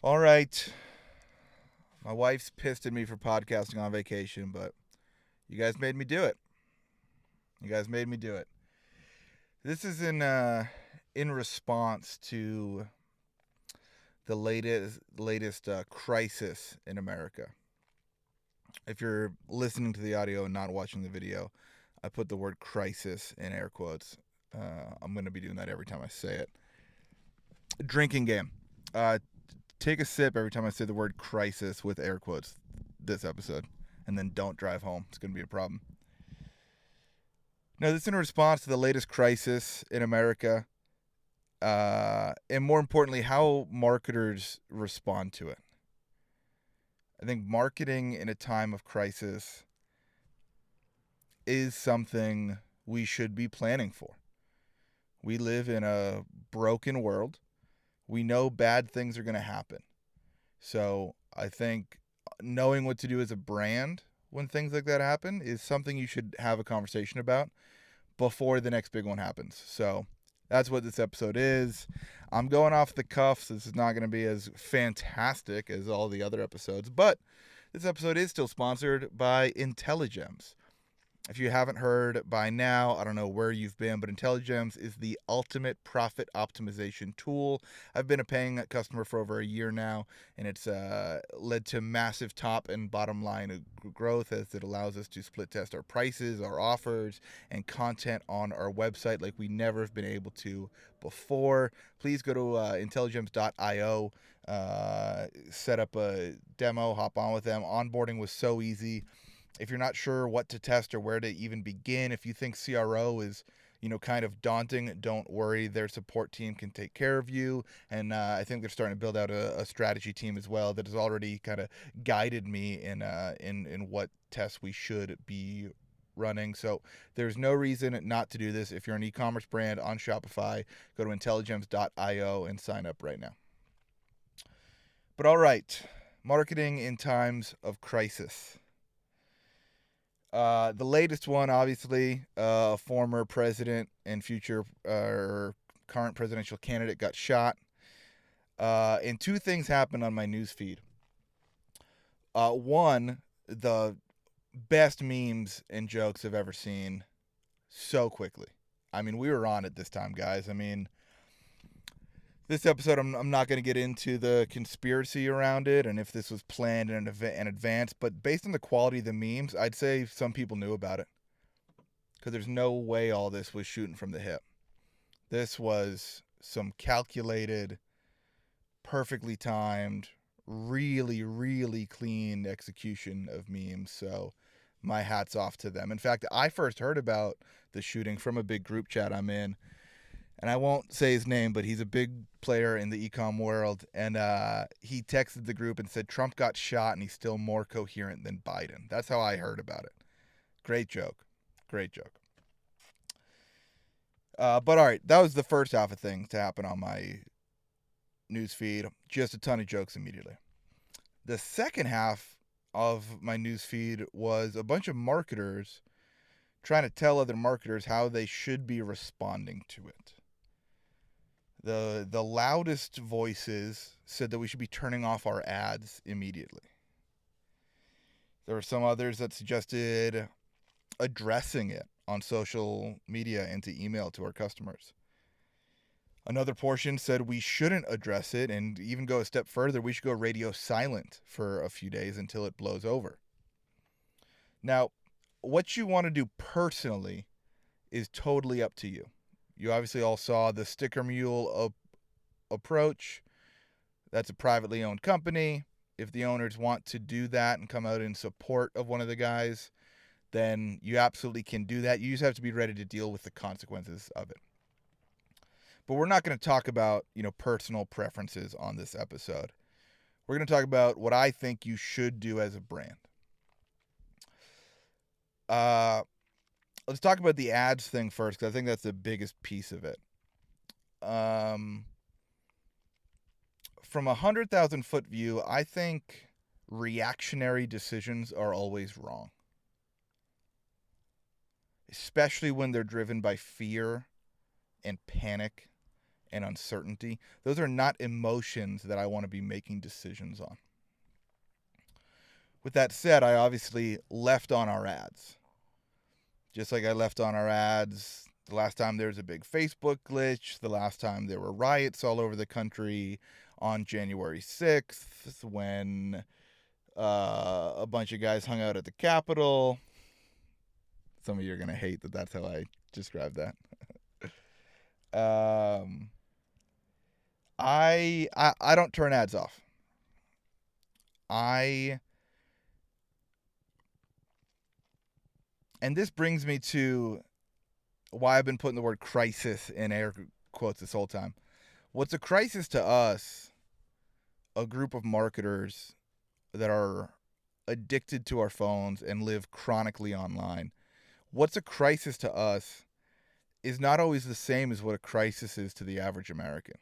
All right. My wife's pissed at me for podcasting on vacation, but you guys made me do it. You guys made me do it. This is in response to the latest crisis in America. If you're listening to the audio and not watching the video, I put the word crisis in air quotes. I'm going to be doing that every time I say it. Drinking game. Take a sip every time I say the word crisis with air quotes this episode, and then don't drive home. It's going to be a problem. Now, this is in response to the latest crisis in America, and more importantly, how marketers respond to it. I think marketing in a time of crisis is something we should be planning for. We live in a broken world. We know bad things are going to happen. So I think knowing what to do as a brand when things like that happen is something you should have a conversation about before the next big one happens. So that's what this episode is. I'm going off the cuffs. This is not going to be as fantastic as all the other episodes, but this episode is still sponsored by IntelliGems. If you haven't heard by now, I don't know where you've been, but IntelliGems is the ultimate profit optimization tool. I've been a paying customer for over a year now, and it's led to massive top and bottom line growth as it allows us to split test our prices, our offers, and content on our website like we never have been able to before. Please go to intelligems.io, set up a demo, hop on with them. Onboarding was so easy. If you're not sure what to test or where to even begin, if you think CRO is, kind of daunting, don't worry. Their support team can take care of you. And I think they're starting to build out a strategy team as well that has already kind of guided me in what tests we should be running. So there's no reason not to do this. If you're an e-commerce brand on Shopify, go to intelligems.io and sign up right now. But all right, marketing in times of crisis. The latest one, obviously, a former president and future or current presidential candidate got shot. And two things happened on my news feed. One, the best memes and jokes I've ever seen so quickly. I mean, we were on it this time, guys. I mean, this episode, I'm not going to get into the conspiracy around it and if this was planned in advance, but based on the quality of the memes, I'd say some people knew about it because there's no way all this was shooting from the hip. This was some calculated, perfectly timed, really, really clean execution of memes. So my hat's off to them. In fact, I first heard about the shooting from a big group chat I'm in. And I won't say his name, but he's a big player in the e-com world. And he texted the group and said Trump got shot and he's still more coherent than Biden. That's how I heard about it. Great joke. Great joke. But all right, that was the first half of things to happen on my news feed. Just a ton of jokes immediately. The second half of my news feed was a bunch of marketers trying to tell other marketers how they should be responding to it. The loudest voices said that we should be turning off our ads immediately. There were some others that suggested addressing it on social media and to email to our customers. Another portion said we shouldn't address it and even go a step further. We should go radio silent for a few days until it blows over. Now, what you want to do personally is totally up to you. You obviously all saw the Sticker Mule approach. That's a privately owned company. If the owners want to do that and come out in support of one of the guys, then you absolutely can do that. You just have to be ready to deal with the consequences of it. But we're not going to talk about, personal preferences on this episode. We're going to talk about what I think you should do as a brand. Let's talk about the ads thing first, because I think that's the biggest piece of it. From a 100,000-foot view, I think reactionary decisions are always wrong. Especially when they're driven by fear and panic and uncertainty. Those are not emotions that I want to be making decisions on. With that said, I obviously left on our ads. Just like I left on our ads the last time there was a big Facebook glitch, the last time there were riots all over the country on January 6th, when a bunch of guys hung out at the Capitol. Some of you are going to hate that that's how I describe that. I don't turn ads off. And this brings me to why I've been putting the word crisis in air quotes this whole time. What's a crisis to us, a group of marketers that are addicted to our phones and live chronically online, what's a crisis to us is not always the same as what a crisis is to the average American.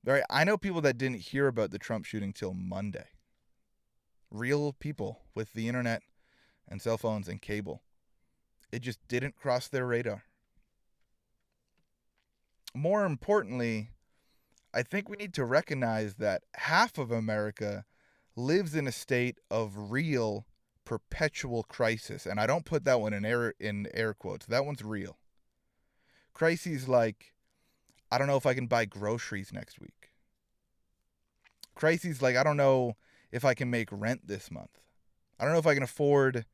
Right? I know people that didn't hear about the Trump shooting till Monday. Real people with the internet and cell phones and cable. It just didn't cross their radar. More importantly, I think we need to recognize that half of America lives in a state of real, perpetual crisis. And I don't put that one in air quotes. That one's real. Crises like, I don't know if I can buy groceries next week. Crises like, I don't know if I can make rent this month. I don't know if I can afford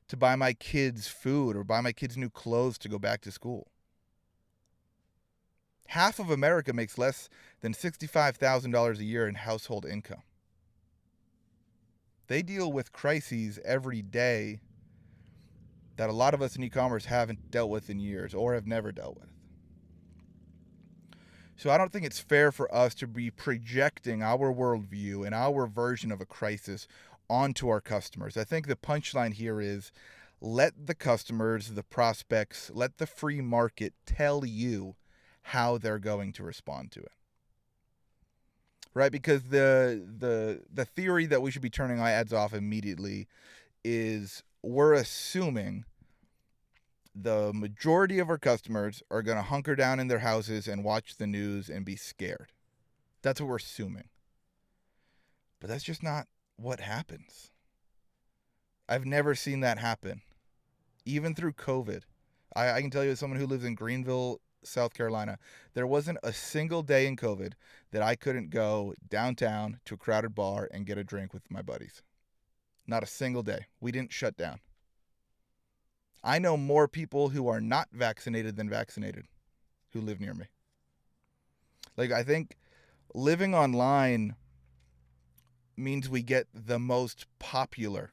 to buy my kids food or buy my kids new clothes to go back to school. Half of America makes less than $65,000 a year in household income. They deal with crises every day that a lot of us in e-commerce haven't dealt with in years or have never dealt with. So I don't think it's fair for us to be projecting our worldview and our version of a crisis onto our customers. I think the punchline here is let the customers, the prospects, let the free market tell you how they're going to respond to it. Right? Because the theory that we should be turning our ads off immediately is we're assuming the majority of our customers are going to hunker down in their houses and watch the news and be scared. That's what we're assuming. But that's just not what happens. I've never seen that happen. Even through COVID. I can tell you as someone who lives in Greenville, South Carolina, there wasn't a single day in COVID that I couldn't go downtown to a crowded bar and get a drink with my buddies. Not a single day. We didn't shut down. I know more people who are not vaccinated than vaccinated who live near me. Like, I think living online means we get the most popular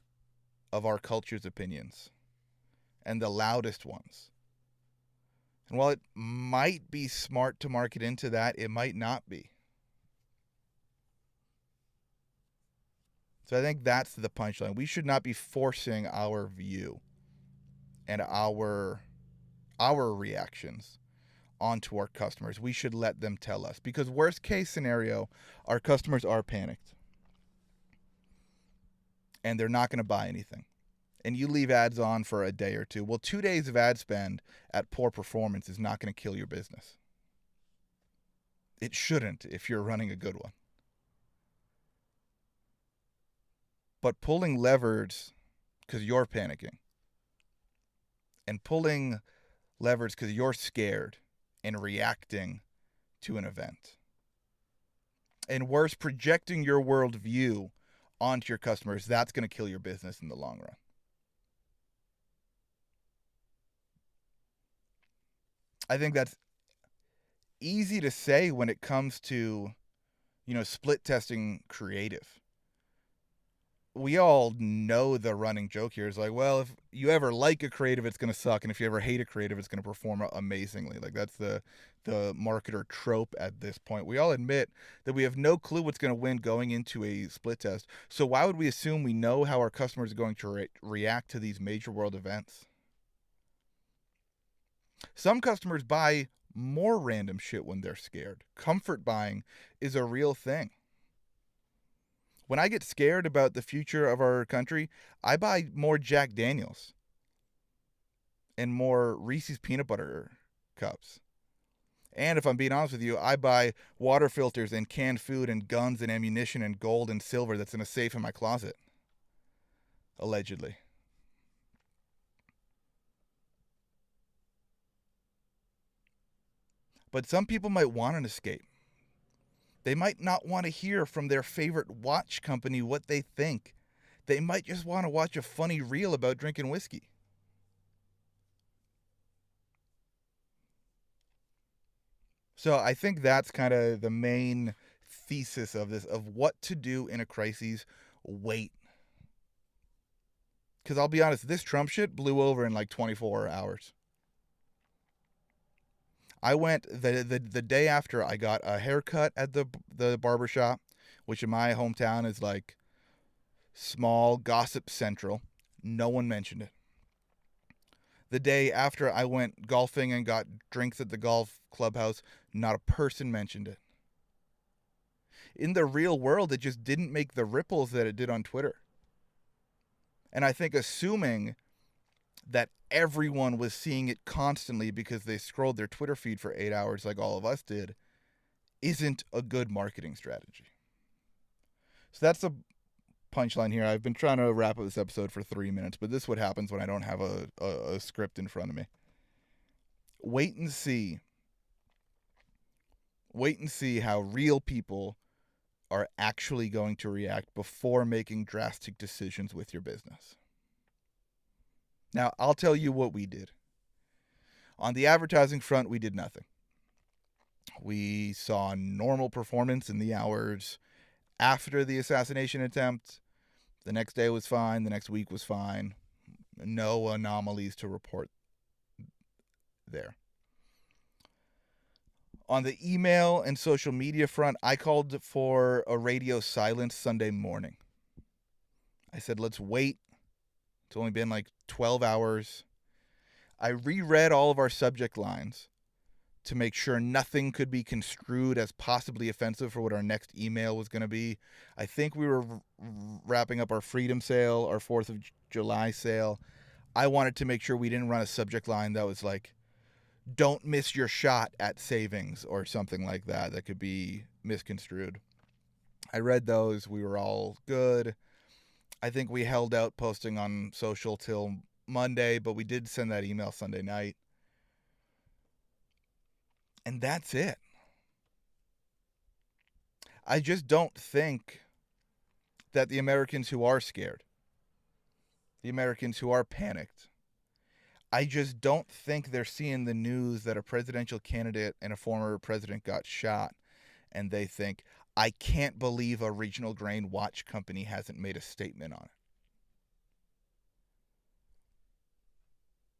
of our culture's opinions and the loudest ones. And while it might be smart to market into that, it might not be. So I think that's the punchline. We should not be forcing our view and our reactions onto our customers. We should let them tell us. Because worst case scenario, our customers are panicked. And they're not going to buy anything. And you leave ads on for a day or two. Well, 2 days of ad spend at poor performance is not going to kill your business. It shouldn't if you're running a good one. But pulling levers because you're panicking and pulling levers because you're scared and reacting to an event. And worse, projecting your worldview onto your customers, that's going to kill your business in the long run. I think that's easy to say when it comes to, split testing creative. We all know the running joke here is like, well, if you ever like a creative, it's going to suck. And if you ever hate a creative, it's going to perform amazingly. Like, that's the marketer trope at this point. We all admit that we have no clue what's going to win going into a split test. So why would we assume we know how our customers are going to react to these major world events? Some customers buy more random shit when they're scared. Comfort buying is a real thing. When I get scared about the future of our country, I buy more Jack Daniels and more Reese's peanut butter cups. And if I'm being honest with you, I buy water filters and canned food and guns and ammunition and gold and silver that's in a safe in my closet. Allegedly. But some people might want an escape. They might not want to hear from their favorite watch company what they think. They might just want to watch a funny reel about drinking whiskey. So I think that's kind of the main thesis of this, of what to do in a crisis. Wait. Because I'll be honest, this Trump shit blew over in like 24 hours. I went the day after I got a haircut at the barbershop, which in my hometown is like small gossip central. No one mentioned it. The day after I went golfing and got drinks at the golf clubhouse, not a person mentioned it. In the real world, it just didn't make the ripples that it did on Twitter. And I think assuming that everyone was seeing it constantly because they scrolled their Twitter feed for 8 hours like all of us did isn't a good marketing strategy. So that's a punchline here. I've been trying to wrap up this episode for 3 minutes, but this is what happens when I don't have a script in front of me. Wait and see. Wait and see how real people are actually going to react before making drastic decisions with your business. Now, I'll tell you what we did. On the advertising front, we did nothing. We saw normal performance in the hours after the assassination attempt. The next day was fine. The next week was fine. No anomalies to report there. On the email and social media front, I called for a radio silence Sunday morning. I said, let's wait. It's only been like 12 hours. I reread all of our subject lines to make sure nothing could be construed as possibly offensive for what our next email was going to be. I think we were wrapping up our Freedom Sale, our 4th of July sale. I wanted to make sure we didn't run a subject line that was like, don't miss your shot at savings or something like that that could be misconstrued. I read those. We were all good. I think we held out posting on social till Monday, but we did send that email Sunday night. And that's it. I just don't think that the Americans who are scared, the Americans who are panicked, I just don't think they're seeing the news that a presidential candidate and a former president got shot, and they think, I can't believe a regional grain watch company hasn't made a statement on it.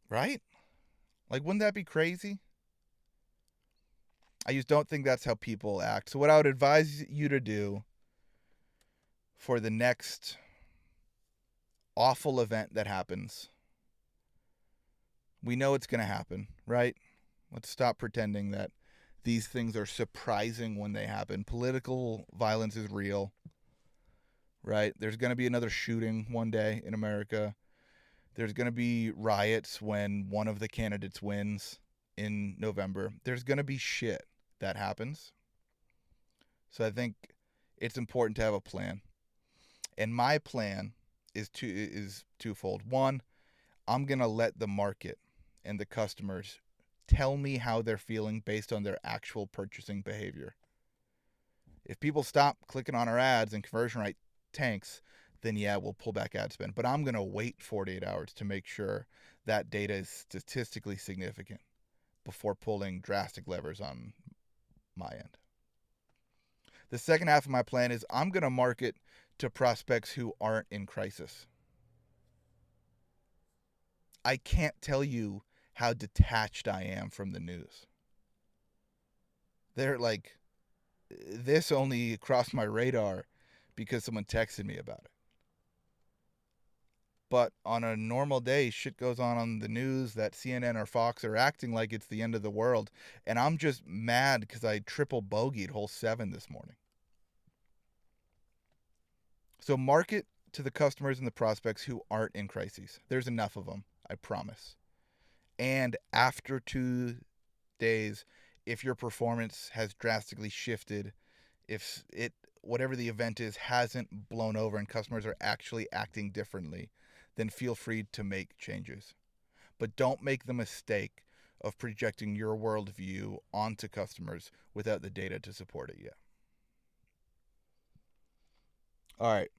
Right? Like, wouldn't that be crazy? I just don't think that's how people act. So what I would advise you to do for the next awful event that happens, we know it's going to happen, right? Let's stop pretending that these things are surprising when they happen. Political violence is real, right? There's going to be another shooting one day in America. There's going to be riots when one of the candidates wins in November. There's going to be shit that happens. So I think it's important to have a plan. And my plan is twofold. One, I'm going to let the market and the customers tell me how they're feeling based on their actual purchasing behavior. If people stop clicking on our ads and conversion rate tanks, then yeah, we'll pull back ad spend. But I'm going to wait 48 hours to make sure that data is statistically significant before pulling drastic levers on my end. The second half of my plan is I'm going to market to prospects who aren't in crisis. I can't tell you how detached I am from the news. They're like, this only crossed my radar because someone texted me about it. But on a normal day, shit goes on the news that CNN or Fox are acting like it's the end of the world. And I'm just mad because I triple bogeyed hole 7 this morning. So market to the customers and the prospects who aren't in crises. There's enough of them, I promise. And after 2 days, if your performance has drastically shifted, if it whatever the event is hasn't blown over and customers are actually acting differently, then feel free to make changes. But don't make the mistake of projecting your worldview onto customers without the data to support it yet. All right.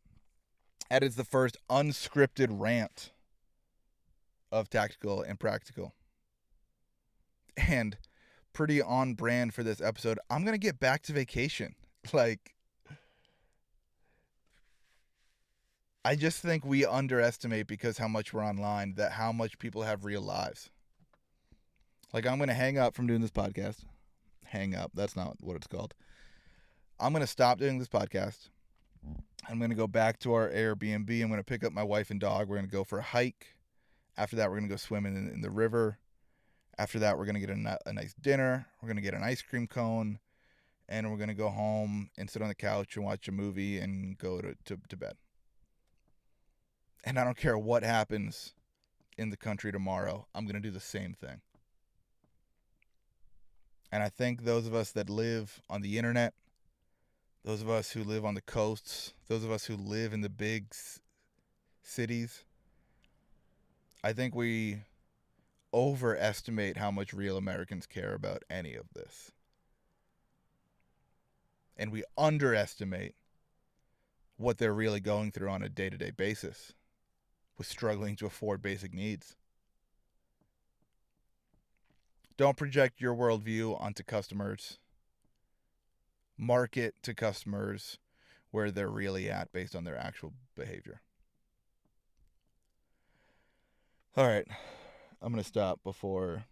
That is the first unscripted rant of Tactical and Practical. And pretty on brand for this episode. I'm going to get back to vacation. Like, I just think we underestimate, because how much we're online, that how much people have real lives. Like, I'm going to hang up from doing this podcast. Hang up. That's not what it's called. I'm going to stop doing this podcast. I'm going to go back to our Airbnb. I'm going to pick up my wife and dog. We're going to go for a hike. After that, we're going to go swim in the river. After that, we're going to get a nice dinner. We're going to get an ice cream cone. And we're going to go home and sit on the couch and watch a movie and go to bed. And I don't care what happens in the country tomorrow. I'm going to do the same thing. And I think those of us that live on the internet, those of us who live on the coasts, those of us who live in the big cities, I think we overestimate how much real Americans care about any of this. And we underestimate what they're really going through on a day-to-day basis with struggling to afford basic needs. Don't project your worldview onto customers. Market to customers where they're really at based on their actual behavior. All right. I'm going to stop before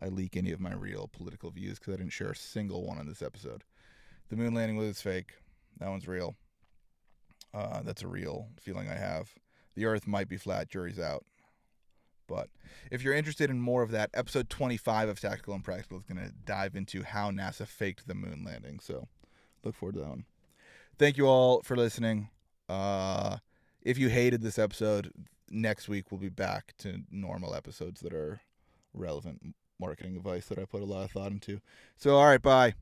I leak any of my real political views, because I didn't share a single one on this episode. The moon landing was fake. That one's real. That's a real feeling I have. The earth might be flat. Jury's out. But if you're interested in more of that, episode 25 of Tactical and Practical is going to dive into how NASA faked the moon landing. So look forward to that one. Thank you all for listening. If you hated this episode, next week we'll be back to normal episodes that are relevant marketing advice that I put a lot of thought into. So, all right, bye.